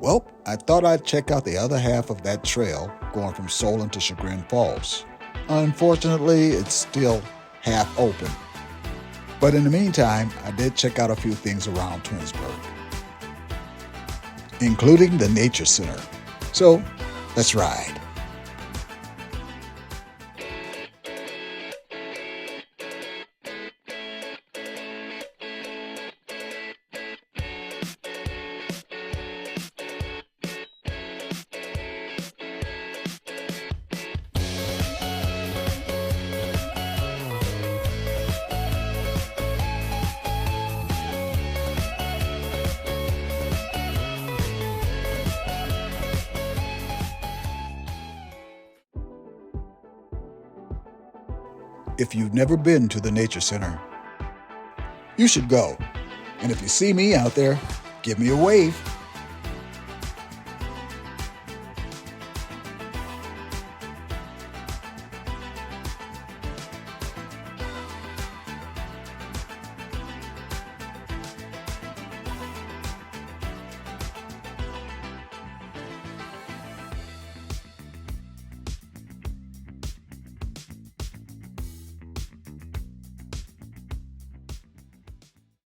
Well, I thought I'd check out the other half of that trail going from Solon to Chagrin Falls. Unfortunately, it's still half open. But in the meantime, I did check out a few things around Twinsburg, including the Nature Center. So, let's ride. If you've never been to the Nature Center, you should go. And if you see me out there, give me a wave.